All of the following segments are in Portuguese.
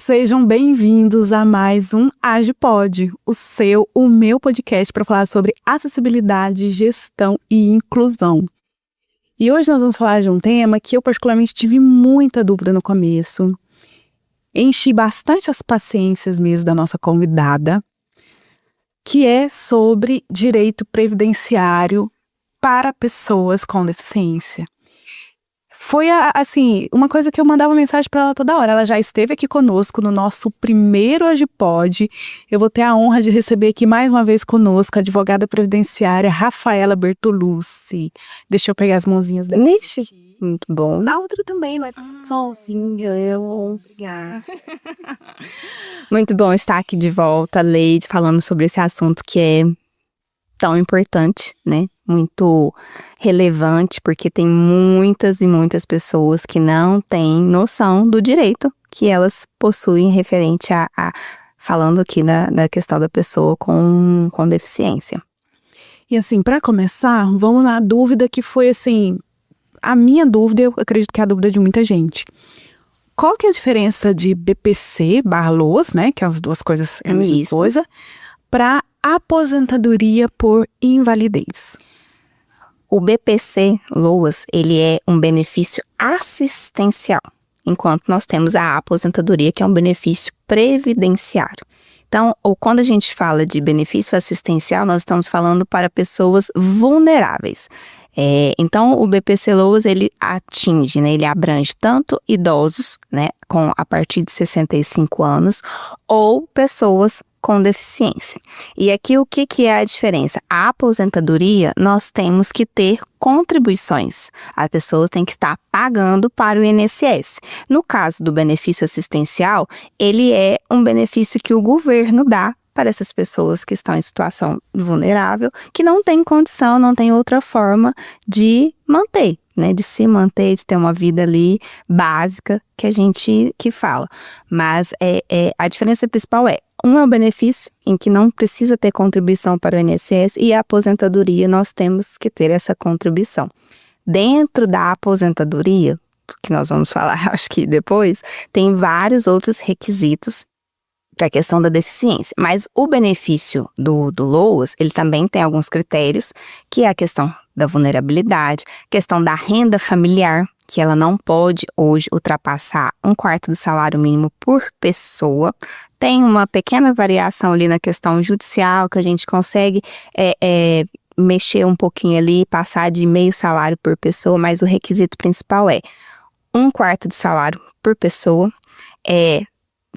Sejam bem-vindos a mais um AgePod, o meu podcast para falar sobre acessibilidade, gestão e inclusão. E hoje nós vamos falar de um tema que eu particularmente tive muita dúvida no começo. Enchi bastante as paciências mesmo da nossa convidada, que é sobre direito previdenciário para pessoas com deficiência. Foi, uma coisa que eu mandava mensagem para ela toda hora. Ela já esteve aqui conosco no nosso primeiro AgePod. Eu vou ter a honra de receber aqui mais uma vez conosco a advogada previdenciária Rafaela Bertolucci. Deixa eu pegar as mãozinhas dela. Muito bom. A outra também, não é sozinha, obrigada. Muito bom estar aqui de volta, Leide, falando sobre esse assunto que é tão importante, né? Muito relevante, porque tem muitas e muitas pessoas que não têm noção do direito que elas possuem referente falando aqui da questão da pessoa com deficiência. E assim, para começar, vamos na dúvida que foi assim, a minha dúvida, eu acredito que é a dúvida de muita gente. Qual que é a diferença de BPC/LOAS, né, que as duas coisas é a mesma coisa, para aposentadoria por invalidez? O BPC/LOAS, ele é um benefício assistencial, enquanto nós temos a aposentadoria, que é um benefício previdenciário. Então, ou quando a gente fala de benefício assistencial, nós estamos falando para pessoas vulneráveis. Então, o BPC/LOAS, ele atinge, né, ele abrange tanto idosos, né, a partir de 65 anos, ou pessoas com deficiência. E aqui o que é a diferença? A aposentadoria, nós temos que ter contribuições. A pessoa tem que estar pagando para o INSS. No caso do benefício assistencial, ele é um benefício que o governo dá para essas pessoas que estão em situação vulnerável, que não tem condição, não tem outra forma de manter, né, de se manter, de ter uma vida ali básica que a gente fala. Mas a diferença principal um é um benefício em que não precisa ter contribuição para o INSS, e a aposentadoria nós temos que ter essa contribuição. Dentro da aposentadoria, que nós vamos falar acho que depois, tem vários outros requisitos para a questão da deficiência, mas o benefício do LOAS, ele também tem alguns critérios, que é a questão da vulnerabilidade, questão da renda familiar, que ela não pode hoje ultrapassar 1/4 do salário mínimo por pessoa. Tem uma pequena variação ali na questão judicial, que a gente consegue mexer um pouquinho ali, passar de meio salário por pessoa, mas o requisito principal é 1/4 do salário por pessoa,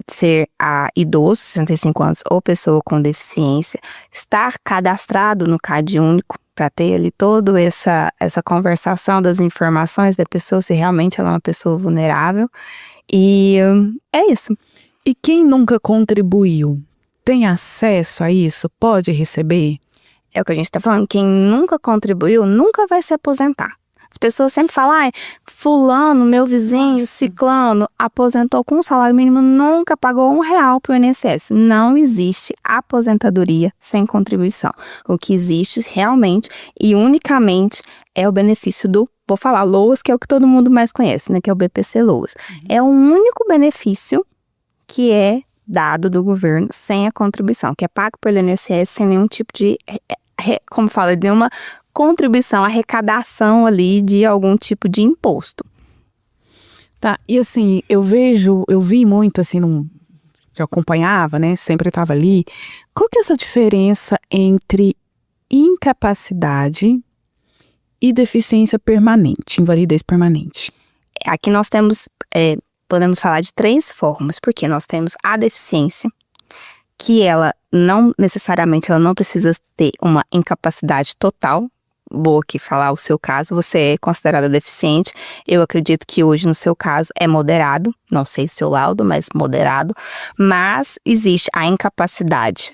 ser idoso, 65 anos, ou pessoa com deficiência, estar cadastrado no CadÚnico, para ter ali toda essa conversação das informações da pessoa, se realmente ela é uma pessoa vulnerável, e é isso. E quem nunca contribuiu, tem acesso a isso? Pode receber? É o que a gente está falando, quem nunca contribuiu, nunca vai se aposentar. As pessoas sempre falam, fulano, meu vizinho, ciclano, aposentou com um salário mínimo, nunca pagou R$1 para o INSS. Não existe aposentadoria sem contribuição. O que existe realmente e unicamente é o benefício vou falar LOAS, que é o que todo mundo mais conhece, né, que é o BPC/LOAS. É o único benefício que é dado do governo sem a contribuição, que é pago pelo INSS sem nenhum tipo de, de uma contribuição, arrecadação ali de algum tipo de imposto. Tá, e assim, eu vi muito assim, que eu acompanhava, né, sempre estava ali. Qual que é essa diferença entre incapacidade e deficiência permanente, invalidez permanente? Aqui nós temos, podemos falar de 3 formas, porque nós temos a deficiência, que ela não necessariamente, ela não precisa ter uma incapacidade total. Vou aqui falar o seu caso, você é considerada deficiente, eu acredito que hoje no seu caso é moderado, não sei seu laudo, mas moderado, mas existe a incapacidade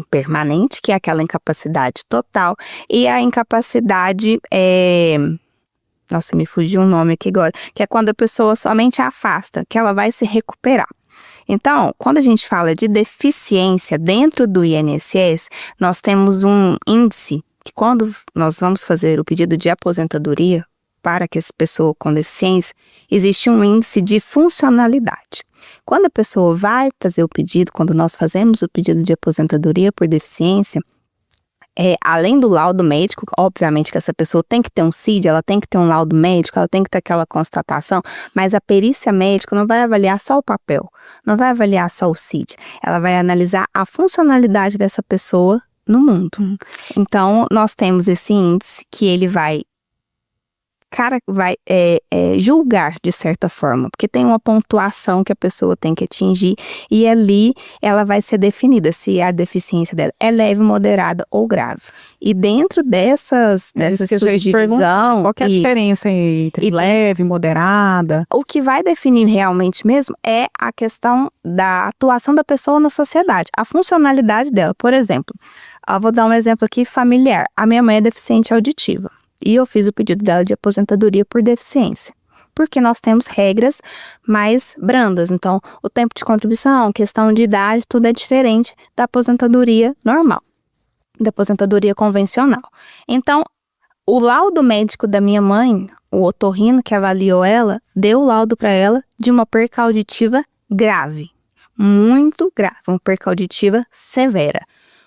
permanente, que é aquela incapacidade total, e a incapacidade, nossa, me fugiu um nome aqui agora, que é quando a pessoa somente afasta, que ela vai se recuperar. Então, quando a gente fala de deficiência dentro do INSS, nós temos um índice que quando nós vamos fazer o pedido de aposentadoria para que essa pessoa com deficiência, existe um índice de funcionalidade. Quando a pessoa vai fazer o pedido, quando nós fazemos o pedido de aposentadoria por deficiência, além do laudo médico, obviamente que essa pessoa tem que ter um CID, ela tem que ter um laudo médico, ela tem que ter aquela constatação, mas a perícia médica não vai avaliar só o papel, não vai avaliar só o CID, ela vai analisar a funcionalidade dessa pessoa no mundo. Então, nós temos esse índice que ele vai julgar de certa forma, porque tem uma pontuação que a pessoa tem que atingir e ali ela vai ser definida se a deficiência dela é leve, moderada ou grave. E dentro dessa subdivisão... Qual que é a diferença entre leve, moderada? O que vai definir realmente mesmo é a questão da atuação da pessoa na sociedade, a funcionalidade dela. Por exemplo, eu vou dar um exemplo aqui familiar. A minha mãe é deficiente auditiva. E eu fiz o pedido dela de aposentadoria por deficiência. Porque nós temos regras mais brandas. Então, o tempo de contribuição, questão de idade, tudo é diferente da aposentadoria normal, da aposentadoria convencional. Então, o laudo médico da minha mãe, o otorrino que avaliou ela, deu o laudo para ela de uma perca auditiva grave. Muito grave, uma perca auditiva severa.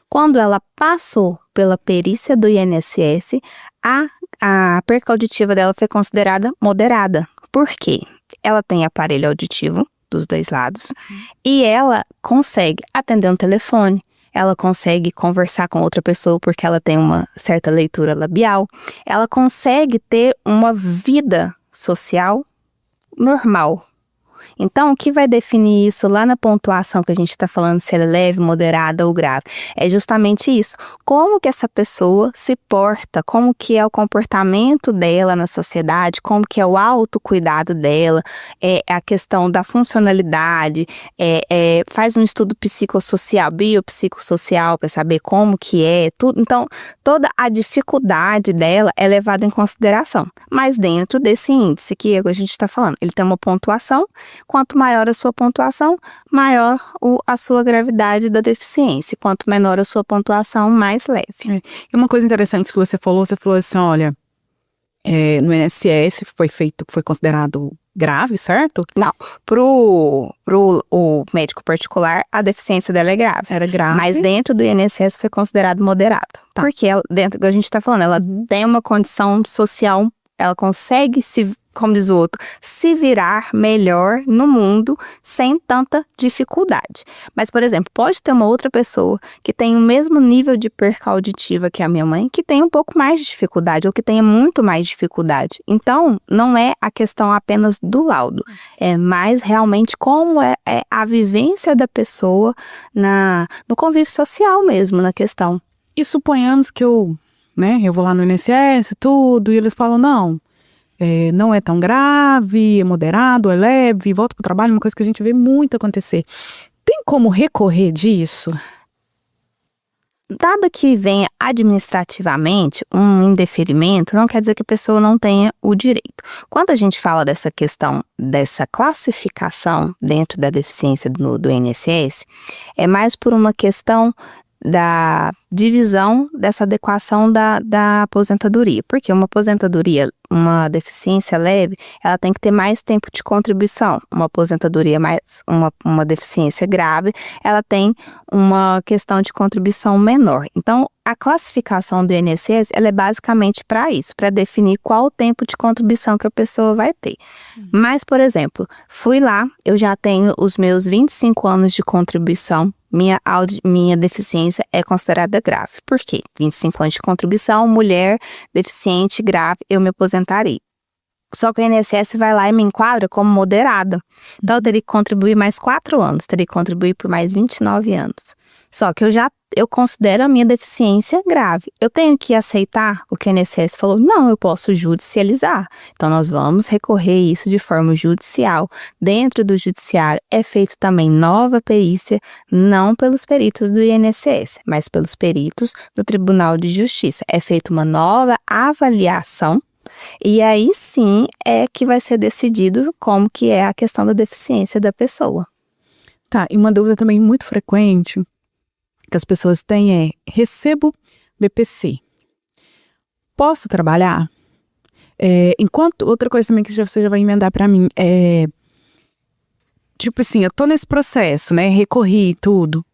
Quando ela passou pela perícia do INSS, a perca auditiva dela foi considerada moderada. Por quê? Ela tem aparelho auditivo dos dois lados e ela consegue atender um telefone, ela consegue conversar com outra pessoa porque ela tem uma certa leitura labial, ela consegue ter uma vida social normal. Então, o que vai definir isso lá na pontuação que a gente está falando, se ela é leve, moderada ou grave, é justamente isso. Como que essa pessoa se porta, como que é o comportamento dela na sociedade, como que é o autocuidado dela, a questão da funcionalidade, faz um estudo psicossocial, biopsicossocial, para saber como que é, tudo. Então, toda a dificuldade dela é levada em consideração. Mas dentro desse índice que a gente está falando, ele tem uma pontuação. Quanto maior a sua pontuação, maior a sua gravidade da deficiência. Quanto menor a sua pontuação, mais leve. E uma coisa interessante que você falou assim, olha, no INSS foi considerado grave, certo? Não, o médico particular, a deficiência dela é grave. Era grave. Mas dentro do INSS foi considerado moderado. Tá. Porque dentro do que a gente está falando, ela tem uma condição social, ela consegue como diz o outro, se virar melhor no mundo sem tanta dificuldade. Mas, por exemplo, pode ter uma outra pessoa que tem o mesmo nível de perca auditiva que a minha mãe, que tem um pouco mais de dificuldade ou que tenha muito mais dificuldade. Então, não é a questão apenas do laudo, é mais realmente como é a vivência da pessoa no convívio social mesmo, na questão. E suponhamos que eu vou lá no INSS, tudo, e eles falam, não é tão grave, é moderado, é leve, volta pro trabalho, uma coisa que a gente vê muito acontecer. Tem como recorrer disso? Dado que venha administrativamente um indeferimento, não quer dizer que a pessoa não tenha o direito. Quando a gente fala dessa questão, dessa classificação dentro da deficiência do INSS, é mais por uma questão da divisão dessa adequação da aposentadoria. Porque uma aposentadoria, uma deficiência leve, ela tem que ter mais tempo de contribuição. Uma aposentadoria uma deficiência grave, ela tem uma questão de contribuição menor. Então, a classificação do INSS, ela é basicamente para isso, para definir qual o tempo de contribuição que a pessoa vai ter. Mas, por exemplo, fui lá, eu já tenho os meus 25 anos de contribuição, minha deficiência é considerada grave. Por quê? 25 anos de contribuição, mulher, deficiente, grave, eu me aposentarei. Só que o INSS vai lá e me enquadra como moderada. Então, eu teria que contribuir mais 4 anos, teria que contribuir por mais 29 anos. Só que eu considero a minha deficiência grave. Eu tenho que aceitar o que o INSS falou? Não, eu posso judicializar. Então, nós vamos recorrer isso de forma judicial. Dentro do judiciário é feito também nova perícia, não pelos peritos do INSS, mas pelos peritos do Tribunal de Justiça. É feita uma nova avaliação e aí sim é que vai ser decidido como que é a questão da deficiência da pessoa. Tá, e uma dúvida também muito frequente que as pessoas têm recebo BPC. Posso trabalhar? Enquanto, outra coisa também que você já vai emendar pra mim, tipo assim, eu tô nesse processo, né, recorri tudo.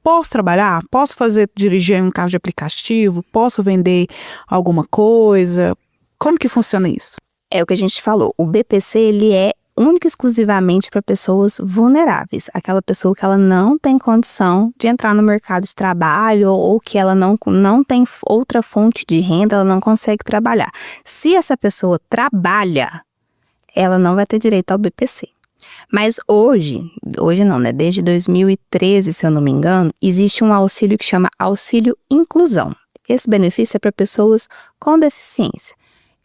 Posso trabalhar? Posso dirigir um carro de aplicativo? Posso vender alguma coisa? Como que funciona isso? É o que a gente falou, o BPC ele é única e exclusivamente para pessoas vulneráveis, aquela pessoa que ela não tem condição de entrar no mercado de trabalho ou que ela não tem outra fonte de renda, ela não consegue trabalhar. Se essa pessoa trabalha, ela não vai ter direito ao BPC. Mas hoje não, né? Desde 2013, se eu não me engano, existe um auxílio que chama Auxílio Inclusão. Esse benefício é para pessoas com deficiência.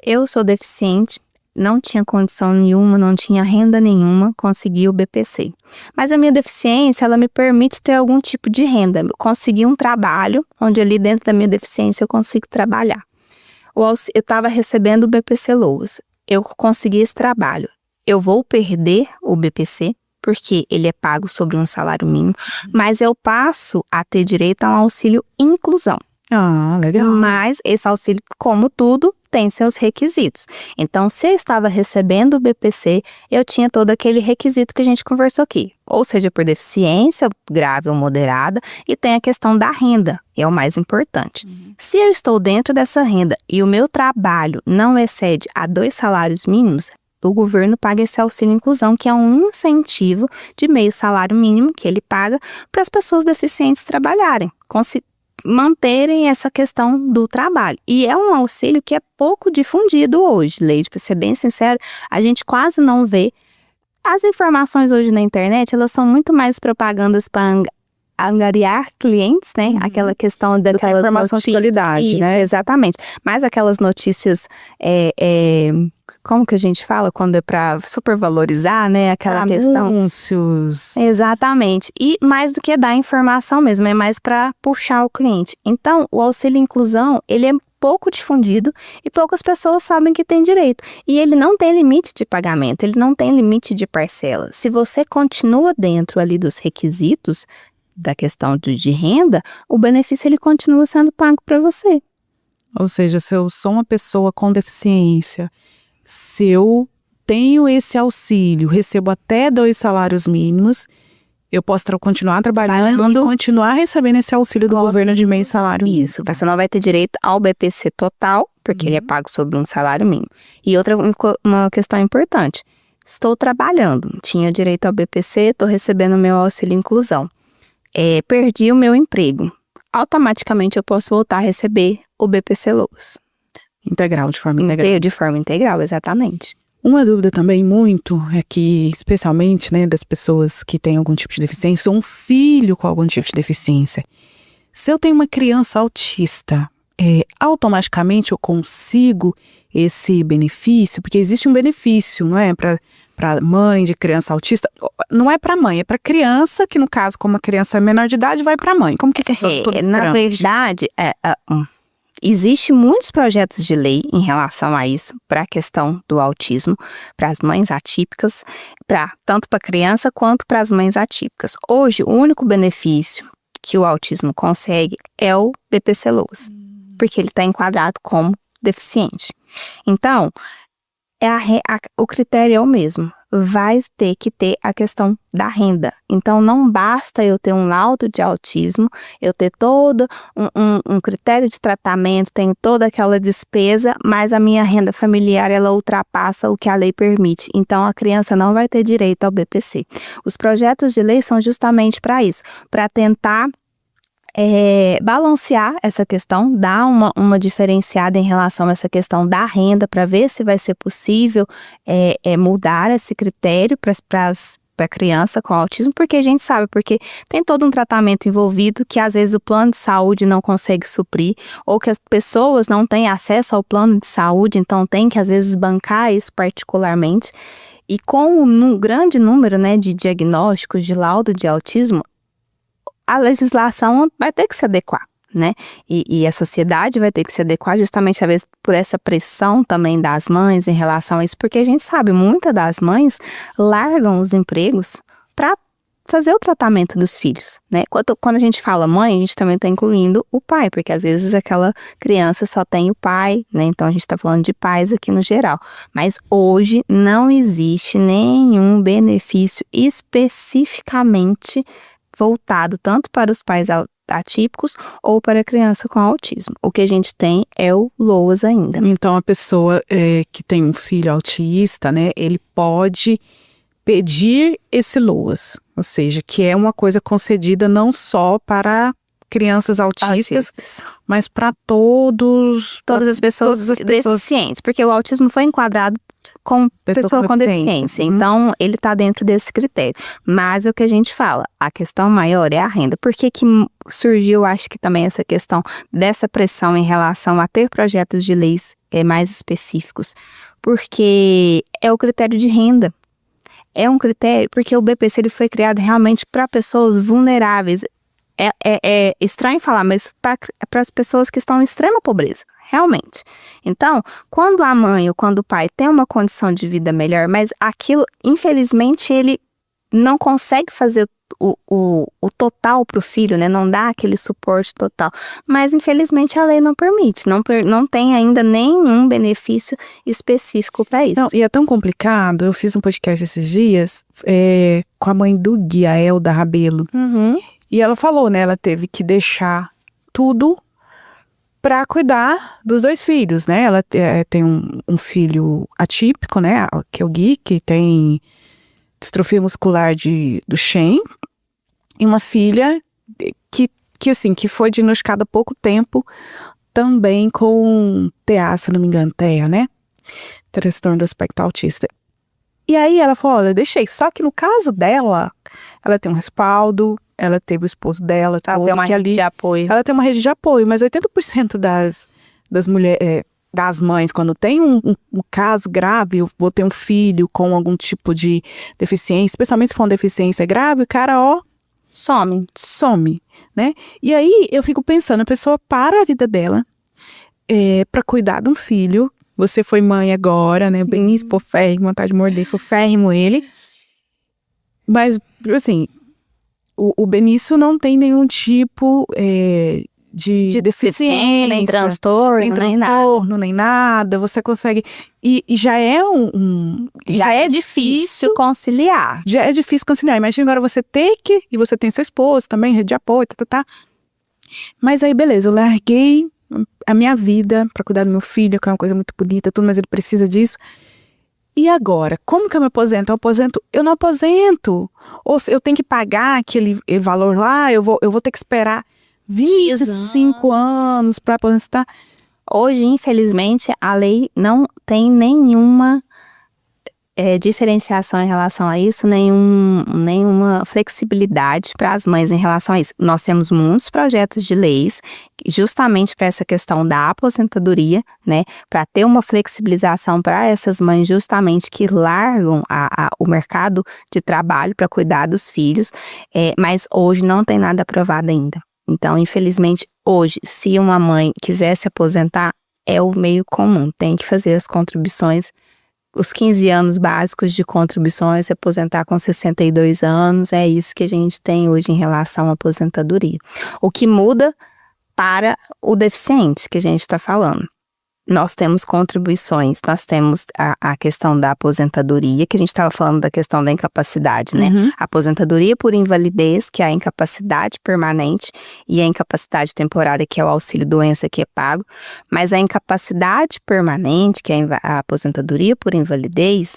Eu sou deficiente, não tinha condição nenhuma, não tinha renda nenhuma, consegui o BPC. Mas a minha deficiência, ela me permite ter algum tipo de renda. Eu consegui um trabalho, onde ali dentro da minha deficiência eu consigo trabalhar. Eu estava recebendo o BPC Loas. Eu consegui esse trabalho. Eu vou perder o BPC, porque ele é pago sobre um salário mínimo, mas eu passo a ter direito a um auxílio inclusão. Ah, legal. Mas esse auxílio, como tudo, tem seus requisitos. Então, se eu estava recebendo o BPC, eu tinha todo aquele requisito que a gente conversou aqui. Ou seja, por deficiência grave ou moderada, e tem a questão da renda, é o mais importante. Se eu estou dentro dessa renda e o meu trabalho não excede a 2 salários mínimos, o governo paga esse auxílio inclusão, que é um incentivo de meio salário mínimo que ele paga para as pessoas deficientes trabalharem, manterem essa questão do trabalho. E é um auxílio que é pouco difundido hoje, Leide, para ser bem sincero, a gente quase não vê. As informações hoje na internet, elas são muito mais propagandas para angariar clientes, né? Aquela questão daquela informação de qualidade, né? Exatamente. Mas aquelas notícias, como que a gente fala quando é para supervalorizar, né? Aquela questão. Anúncios. Exatamente. E mais do que dar informação mesmo, é mais para puxar o cliente. Então, o auxílio inclusão, ele é pouco difundido e poucas pessoas sabem que tem direito. E ele não tem limite de pagamento, ele não tem limite de parcela. Se você continua dentro ali dos requisitos da questão de renda, o benefício ele continua sendo pago para você. Ou seja, se eu sou uma pessoa com deficiência, se eu tenho esse auxílio, recebo até 2 salários mínimos, eu posso continuar trabalhando e continuar recebendo esse auxílio do governo de meio salário mínimo. Isso, você não vai ter direito ao BPC total, porque ele é pago sobre um salário mínimo. E outra, uma questão importante, estou trabalhando, tinha direito ao BPC, estou recebendo meu auxílio inclusão. Perdi o meu emprego, automaticamente eu posso voltar a receber o BPC Loas. Integral, de forma integral. De forma integral, exatamente. Uma dúvida também muito é que, especialmente, né, das pessoas que têm algum tipo de deficiência, ou um filho com algum tipo de deficiência. Se eu tenho uma criança autista, automaticamente eu consigo esse benefício? Porque existe um benefício, não é? Para mãe de criança autista, não é para mãe, é para criança, que no caso, como a criança é menor de idade, vai para mãe. Como que funciona todo esse Na verdade, existe muitos projetos de lei em relação a isso, para a questão do autismo, para as mães atípicas, tanto para a criança quanto para as mães atípicas. Hoje, o único benefício que o autismo consegue é o BPC Loas, porque ele está enquadrado como deficiente. Então, o critério é o mesmo, vai ter que ter a questão da renda. Então, não basta eu ter um laudo de autismo, eu ter todo um critério de tratamento, tenho toda aquela despesa, mas a minha renda familiar, ela ultrapassa o que a lei permite. Então, a criança não vai ter direito ao BPC. Os projetos de lei são justamente para isso, para tentar balancear essa questão, dar uma diferenciada em relação a essa questão da renda, para ver se vai ser possível mudar esse critério para a criança com autismo, porque a gente sabe, porque tem todo um tratamento envolvido que às vezes o plano de saúde não consegue suprir, ou que as pessoas não têm acesso ao plano de saúde, então tem que às vezes bancar isso particularmente. E com um grande número, né, de diagnósticos de laudo de autismo, a legislação vai ter que se adequar, né? E a sociedade vai ter que se adequar justamente, às vezes, por essa pressão também das mães em relação a isso, porque a gente sabe, muitas das mães largam os empregos para fazer o tratamento dos filhos, né? Quando a gente fala mãe, a gente também está incluindo o pai, porque às vezes aquela criança só tem o pai, né? Então a gente está falando de pais aqui no geral. Mas hoje não existe nenhum benefício especificamente voltado tanto para os pais atípicos ou para a criança com autismo. O que a gente tem é o LOAS ainda. Então, a pessoa que tem um filho autista, né, ele pode pedir esse LOAS, ou seja, que é uma coisa concedida não só para crianças autistas, mas para todas as pessoas deficientes, porque o autismo foi enquadrado com pessoa com deficiência, então ele está dentro desse critério. Mas o que a gente fala, a questão maior é a renda. Por que surgiu, acho que também essa questão dessa pressão em relação a ter projetos de leis mais específicos? Porque é o critério de renda. É um critério, porque o BPC ele foi criado realmente para pessoas vulneráveis. É estranho falar, mas para as pessoas que estão em extrema pobreza, realmente. Então, quando a mãe ou quando o pai tem uma condição de vida melhor, mas aquilo, infelizmente, ele não consegue fazer o total para o filho, né? Não dá aquele suporte total. Mas, infelizmente, a lei não permite. Não tem ainda nenhum benefício específico para isso. Não, e é tão complicado. Eu fiz um podcast esses dias com a mãe do Gui, a Elda Rabelo. E ela falou, né? Ela teve que deixar tudo para cuidar dos 2 filhos, né? Ela tem um filho atípico, né? Que é o Gui, que tem distrofia muscular do Duchenne. E uma filha que foi diagnosticada há pouco tempo também com TA, se não me engano, TEA, né? Transtorno do espectro autista. E aí ela falou, olha, deixei. Só que no caso dela, ela tem um respaldo, ela teve o esposo dela, ela tem uma rede de apoio. Ela tem uma rede de apoio, mas 80% das mulheres, das mães, quando tem um caso grave, eu vou ter um filho com algum tipo de deficiência, especialmente se for uma deficiência grave, o cara, some, né? E aí eu fico pensando, a pessoa para a vida dela para cuidar de um filho. Você foi mãe agora, né? Benício, pô, férrimo, vontade de morder, foi férrimo ele. Mas, assim, o Benício não tem nenhum tipo de deficiência, nem transtorno, nem nada. Você consegue... E já é já é difícil conciliar. Já é difícil conciliar. Imagina agora você ter que... E você tem seu esposo também, rede de apoio, Mas aí, beleza, eu larguei a minha vida para cuidar do meu filho, que é uma coisa muito bonita, tudo, mas ele precisa disso. E agora, como que eu me aposento? Eu não aposento. Ou se eu tenho que pagar aquele valor lá, eu vou ter que esperar 25 anos para aposentar. Hoje, infelizmente, a lei não tem nenhuma diferenciação em relação a isso, nenhuma flexibilidade para as mães em relação a isso. Nós temos muitos projetos de leis justamente para essa questão da aposentadoria, né, para ter uma flexibilização para essas mães justamente que largam o mercado de trabalho para cuidar dos filhos, mas hoje não tem nada aprovado ainda. Então, infelizmente, hoje, se uma mãe quiser se aposentar, é o meio comum, tem que fazer as contribuições, os 15 anos básicos de contribuições, se aposentar com 62 anos, é isso que a gente tem hoje em relação à aposentadoria. O que muda para o deficiente que a gente está falando. Nós temos contribuições, nós temos a questão da aposentadoria, que a gente estava falando da questão da incapacidade, né? A aposentadoria por invalidez, que é a incapacidade permanente, e a incapacidade temporária, que é o auxílio-doença, que é pago. Mas a incapacidade permanente, que é a aposentadoria por invalidez,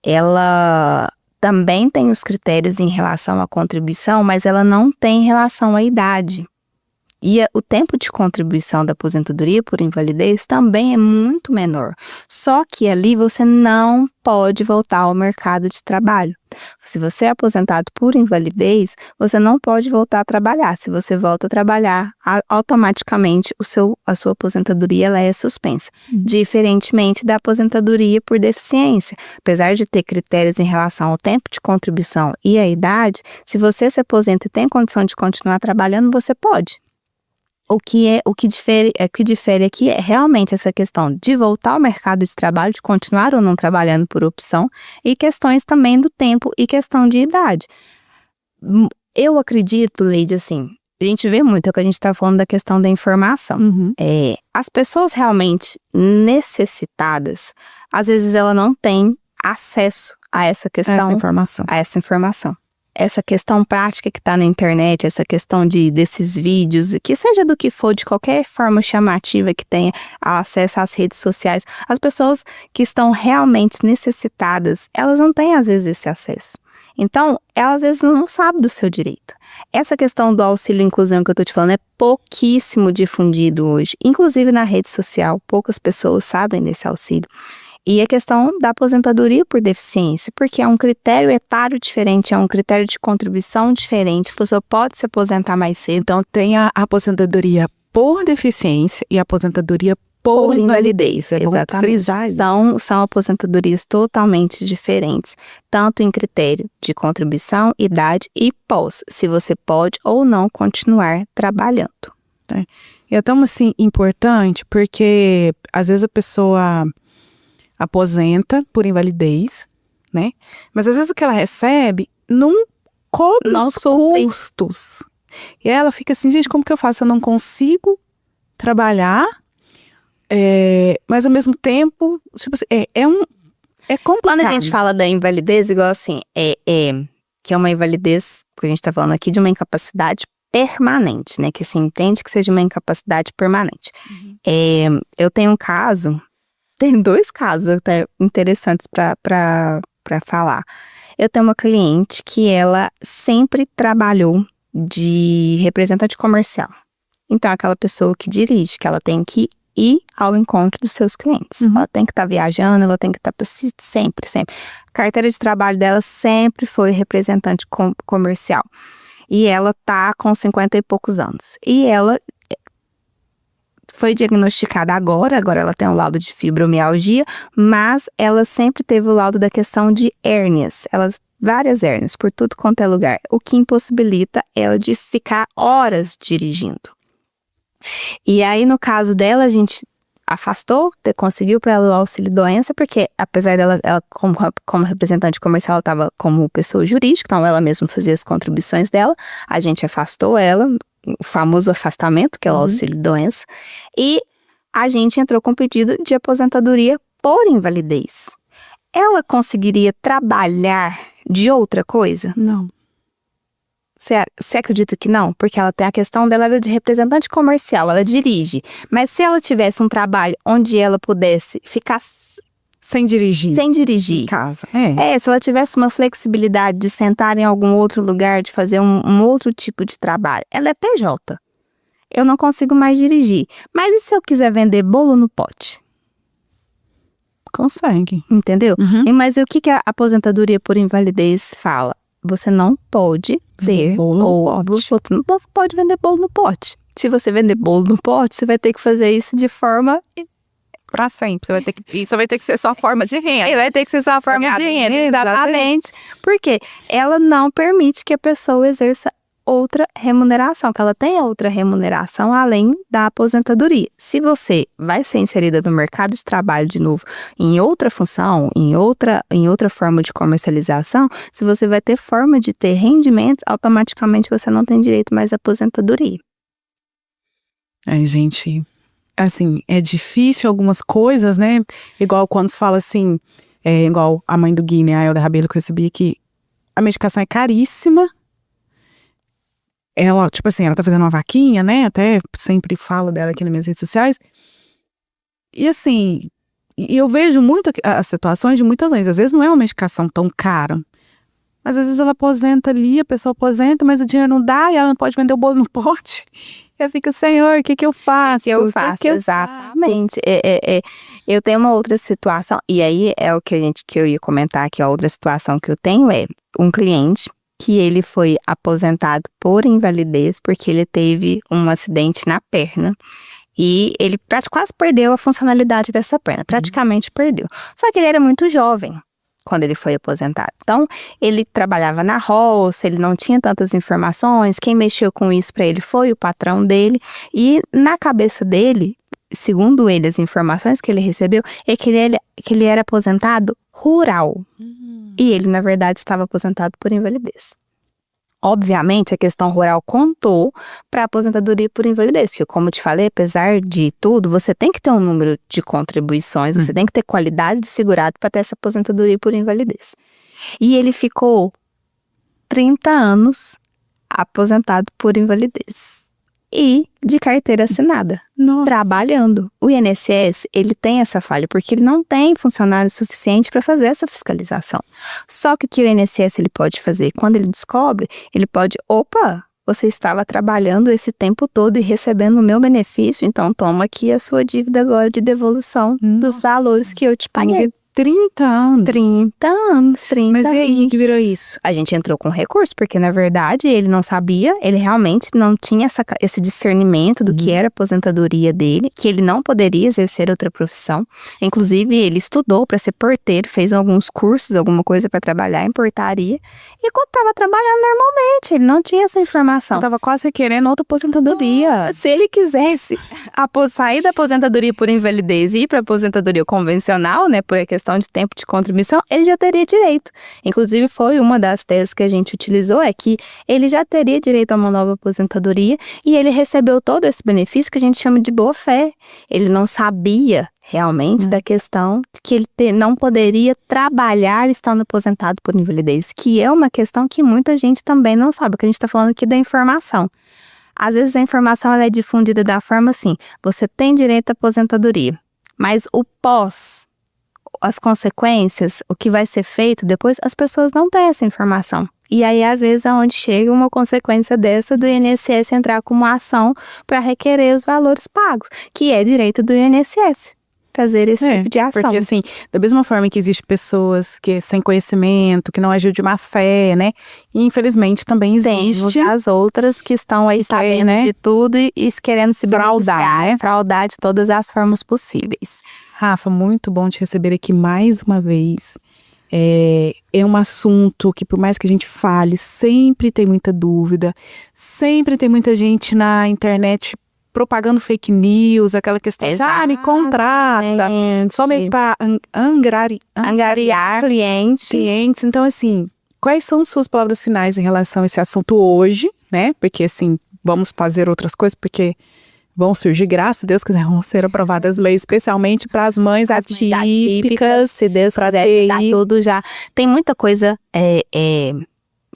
ela também tem os critérios em relação à contribuição, mas ela não tem em relação à idade. E o tempo de contribuição da aposentadoria por invalidez também é muito menor. Só que ali você não pode voltar ao mercado de trabalho. Se você é aposentado por invalidez, você não pode voltar a trabalhar. Se você volta a trabalhar, automaticamente a sua aposentadoria ela é suspensa. Diferentemente da aposentadoria por deficiência. Apesar de ter critérios em relação ao tempo de contribuição e à idade, se você se aposenta e tem condição de continuar trabalhando, você pode. O que difere aqui é realmente essa questão de voltar ao mercado de trabalho, de continuar ou não trabalhando por opção, e questões também do tempo e questão de idade. Eu acredito, Leide, assim, a gente vê muito, é o que a gente tá falando da questão da informação. As pessoas realmente necessitadas, às vezes ela não tem acesso a essa questão, Essa informação. essa questão prática que tá na internet, essa questão desses vídeos, que seja do que for, de qualquer forma chamativa que tenha acesso às redes sociais, as pessoas que estão realmente necessitadas, elas não têm às vezes esse acesso. Então, elas às vezes não sabem do seu direito. Essa questão do auxílio inclusão que eu tô te falando é pouquíssimo difundido hoje, inclusive na rede social, poucas pessoas sabem desse auxílio. E a questão da aposentadoria por deficiência, porque é um critério etário diferente, é um critério de contribuição diferente, a pessoa pode se aposentar mais cedo. Então, tem a aposentadoria por deficiência e a aposentadoria por invalidez. Exatamente. São aposentadorias totalmente diferentes, tanto em critério de contribuição, idade e pós, se você pode ou não continuar trabalhando. E é tão, assim, importante, porque às vezes a pessoa aposenta por invalidez, né? Mas às vezes o que ela recebe não cobre os custos. E aí ela fica assim, gente, como que eu faço? Eu não consigo trabalhar, mas ao mesmo tempo, tipo assim, é complicado. Quando a gente fala da invalidez, igual assim, que é uma invalidez, porque a gente tá falando aqui de uma incapacidade permanente, né? Que se entende que seja uma incapacidade permanente. Eu tenho um caso. Tem 2 casos até interessantes para falar. Eu tenho uma cliente que ela sempre trabalhou de representante comercial. Então, aquela pessoa que dirige, que ela tem que ir ao encontro dos seus clientes. Ela tem que estar viajando, ela tem que estar sempre. A carteira de trabalho dela sempre foi representante comercial. E ela tá com 50 e poucos anos. E ela foi diagnosticada agora ela tem um laudo de fibromialgia, mas ela sempre teve o laudo da questão de hérnias, várias hérnias, por tudo quanto é lugar, o que impossibilita ela de ficar horas dirigindo. E aí, no caso dela, a gente afastou, conseguiu para ela o auxílio doença, porque apesar dela, ela, como representante comercial, ela estava como pessoa jurídica, então ela mesma fazia as contribuições dela, a gente afastou ela, o famoso afastamento, que é o auxílio doença, e a gente entrou com pedido de aposentadoria por invalidez. Ela conseguiria trabalhar de outra coisa? Não. Você acredita que não? Porque ela tem a questão dela, ela é de representante comercial, ela dirige. Mas se ela tivesse um trabalho onde ela pudesse ficar sem dirigir. Em casa. Se ela tivesse uma flexibilidade de sentar em algum outro lugar, de fazer um outro tipo de trabalho. Ela é PJ. Eu não consigo mais dirigir. Mas e se eu quiser vender bolo no pote? Consegue. Entendeu? Mas o que a aposentadoria por invalidez fala? Você não pode ter você não pode vender bolo no pote. Se você vender bolo no pote, você vai ter que fazer isso de forma pra sempre. Isso vai ter que ser sua forma de renda. E vai ter que ser sua forma de renda, exatamente. Porque ela não permite que a pessoa exerça outra remuneração, que ela tenha outra remuneração além da aposentadoria. Se você vai ser inserida no mercado de trabalho de novo, em outra função, em outra forma de comercialização, se você vai ter forma de ter rendimentos, automaticamente você não tem direito mais à aposentadoria. Gente, assim, é difícil algumas coisas, né? Igual quando se fala assim, igual a mãe do Gui, né, a Elda Rabelo, que eu recebi, que a medicação é caríssima. Ela, tipo assim, ela tá fazendo uma vaquinha, né? Até sempre falo dela aqui nas minhas redes sociais. E assim, eu vejo muito as situações de muitas vezes. Às vezes não é uma medicação tão cara. Mas às vezes ela aposenta ali, a pessoa aposenta, mas o dinheiro não dá e ela não pode vender o bolo no pote. Eu fico, Senhor, o que eu faço? Exatamente. Eu tenho uma outra situação, e aí é o que eu ia comentar aqui, a outra situação que eu tenho é um cliente que ele foi aposentado por invalidez porque ele teve um acidente na perna e ele quase perdeu a funcionalidade dessa perna, praticamente perdeu. Só que ele era muito jovem quando ele foi aposentado. Então, ele trabalhava na roça, ele não tinha tantas informações, quem mexeu com isso para ele foi o patrão dele, e na cabeça dele, segundo ele, as informações que ele recebeu, é que ele era aposentado rural. E ele, na verdade, estava aposentado por invalidez. Obviamente, a questão rural contou para a aposentadoria por invalidez, porque como eu te falei, apesar de tudo, você tem que ter um número de contribuições, você tem que ter qualidade de segurado para ter essa aposentadoria por invalidez. E ele ficou 30 anos aposentado por invalidez e de carteira assinada, trabalhando. O INSS, ele tem essa falha, porque ele não tem funcionário suficiente para fazer essa fiscalização. Só que o que o INSS ele pode fazer? Quando ele descobre, ele pode, você estava trabalhando esse tempo todo e recebendo o meu benefício, então toma aqui a sua dívida agora de devolução dos valores que eu te paguei. 30 anos. 30 anos, 30 Mas e aí que virou isso? A gente entrou com recurso, porque na verdade ele não sabia, ele realmente não tinha esse discernimento do que era a aposentadoria dele, que ele não poderia exercer outra profissão. Inclusive, ele estudou para ser porteiro, fez alguns cursos, alguma coisa para trabalhar em portaria, e quando estava trabalhando normalmente, ele não tinha essa informação. Eu tava quase querendo outra aposentadoria. Se ele quisesse sair da aposentadoria por invalidez e ir para a aposentadoria convencional, né, por questão de tempo de contribuição, ele já teria direito. Inclusive, foi uma das teses que a gente utilizou, é que ele já teria direito a uma nova aposentadoria e ele recebeu todo esse benefício que a gente chama de boa-fé. Ele não sabia realmente da questão de que ele não poderia trabalhar estando aposentado por invalidez, que é uma questão que muita gente também não sabe, porque a gente está falando aqui da informação. Às vezes a informação ela é difundida da forma assim, você tem direito à aposentadoria, mas o as consequências, o que vai ser feito depois, as pessoas não têm essa informação. E aí, às vezes, é onde chega uma consequência dessa do INSS entrar com uma ação para requerer os valores pagos, que é direito do INSS fazer esse tipo de ação. Porque assim, da mesma forma que existem pessoas que sem conhecimento, que não agiu de má fé, né? E infelizmente também existe as outras que estão aí sabendo de tudo e querendo se fraudar, né? Fraudar de todas as formas possíveis. Rafa, muito bom te receber aqui mais uma vez. É um assunto que, por mais que a gente fale, sempre tem muita dúvida, sempre tem muita gente na internet propagando fake news, aquela questão de, me contrata, só mesmo para angariar clientes. Então, assim, quais são suas palavras finais em relação a esse assunto hoje, né? Porque, assim, vamos fazer outras coisas, porque vão surgir, graças a Deus, que vão ser aprovadas leis, especialmente para as mães atípicas, se Deus quiser, tá tudo já. Tem muita coisa,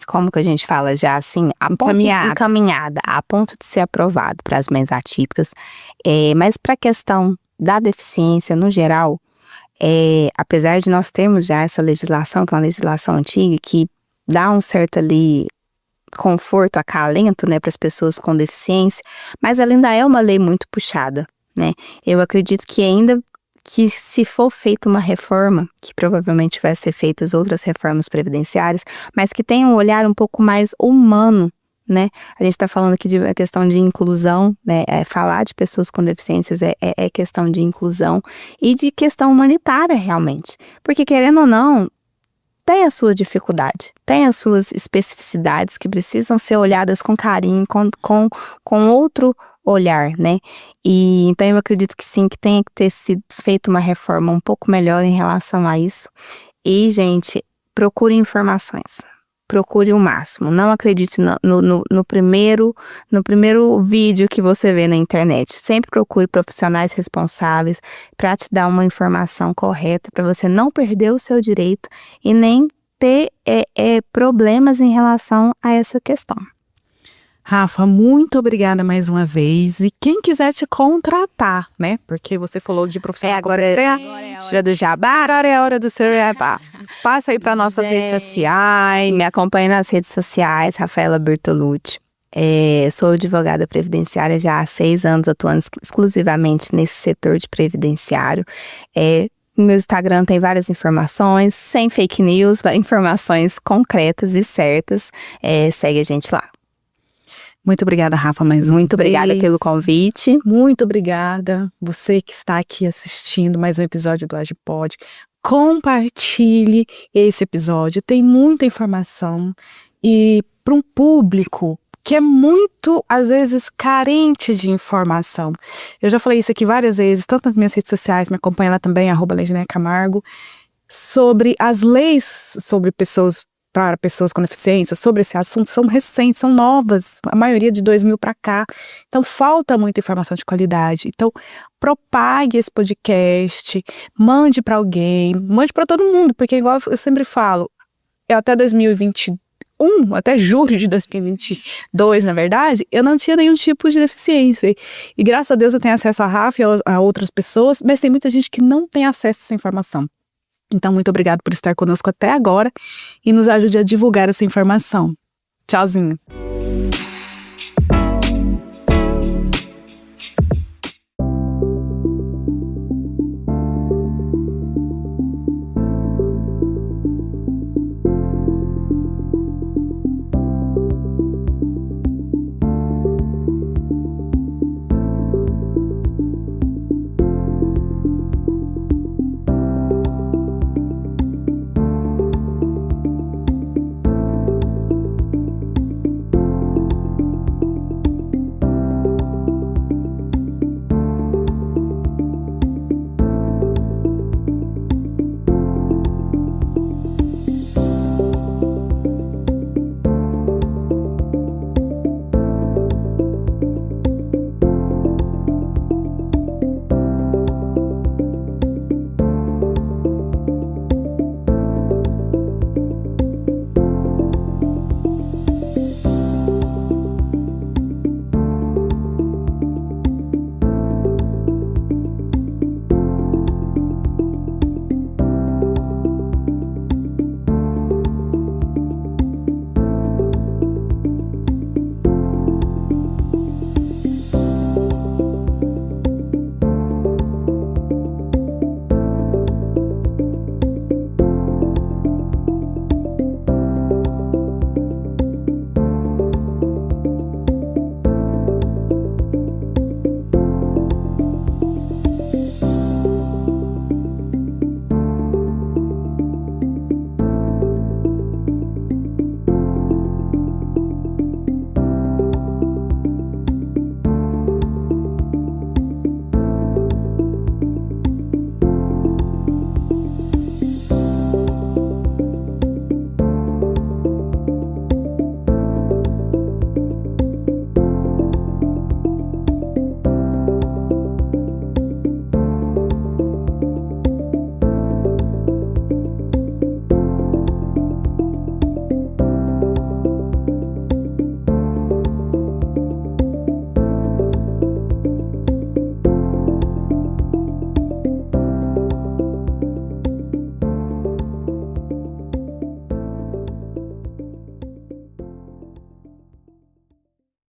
como que a gente fala já, assim, encaminhada, a ponto de ser aprovado para as mães atípicas. Mas para a questão da deficiência, no geral, apesar de nós termos já essa legislação, que é uma legislação antiga, que dá um certo ali conforto, acalento, né, para as pessoas com deficiência, mas ela ainda é uma lei muito puxada, né? Eu acredito que ainda que se for feita uma reforma, que provavelmente vai ser feitas outras reformas previdenciárias, mas que tenha um olhar um pouco mais humano, né? A gente está falando aqui de uma questão de inclusão, né? Falar de pessoas com deficiências é questão de inclusão e de questão humanitária, realmente. Porque, querendo ou não, tem a sua dificuldade, tem as suas especificidades que precisam ser olhadas com carinho, com outro olhar, né? E então eu acredito que sim, que tenha que ter sido feita uma reforma um pouco melhor em relação a isso. E, gente, procure informações. Procure o máximo. Não acredite no primeiro vídeo que você vê na internet. Sempre procure profissionais responsáveis para te dar uma informação correta, para você não perder o seu direito e nem ter problemas em relação a essa questão. Rafa, muito obrigada mais uma vez. E quem quiser te contratar, né? Porque você falou de profissional. Agora é a hora do jabá. Agora é a hora do seu jabá. Passa aí para nossas redes sociais. Me acompanhe nas redes sociais, Rafaela Bertolucci. Sou advogada previdenciária já há 6 anos, atuando exclusivamente nesse setor de previdenciário. No meu Instagram tem várias informações, sem fake news, informações concretas e certas. Segue a gente lá. Muito obrigada, Rafa, Muito obrigada pelo convite. Muito obrigada. Você que está aqui assistindo mais um episódio do AgePod, compartilhe esse episódio. Tem muita informação e para um público que é muito, às vezes, carente de informação. Eu já falei isso aqui várias vezes, tanto nas minhas redes sociais, me acompanha lá também, @Leigineia Camargo, sobre as leis sobre pessoas para pessoas com deficiência sobre esse assunto são recentes, são novas, a maioria de 2000 para cá. Então, falta muita informação de qualidade. Então, propague esse podcast, mande para alguém, mande para todo mundo, porque igual eu sempre falo, eu até 2021, até julho de 2022, na verdade, eu não tinha nenhum tipo de deficiência. E graças a Deus eu tenho acesso a Rafa e a outras pessoas, mas tem muita gente que não tem acesso a essa informação. Então, muito obrigado por estar conosco até agora e nos ajude a divulgar essa informação. Tchauzinho!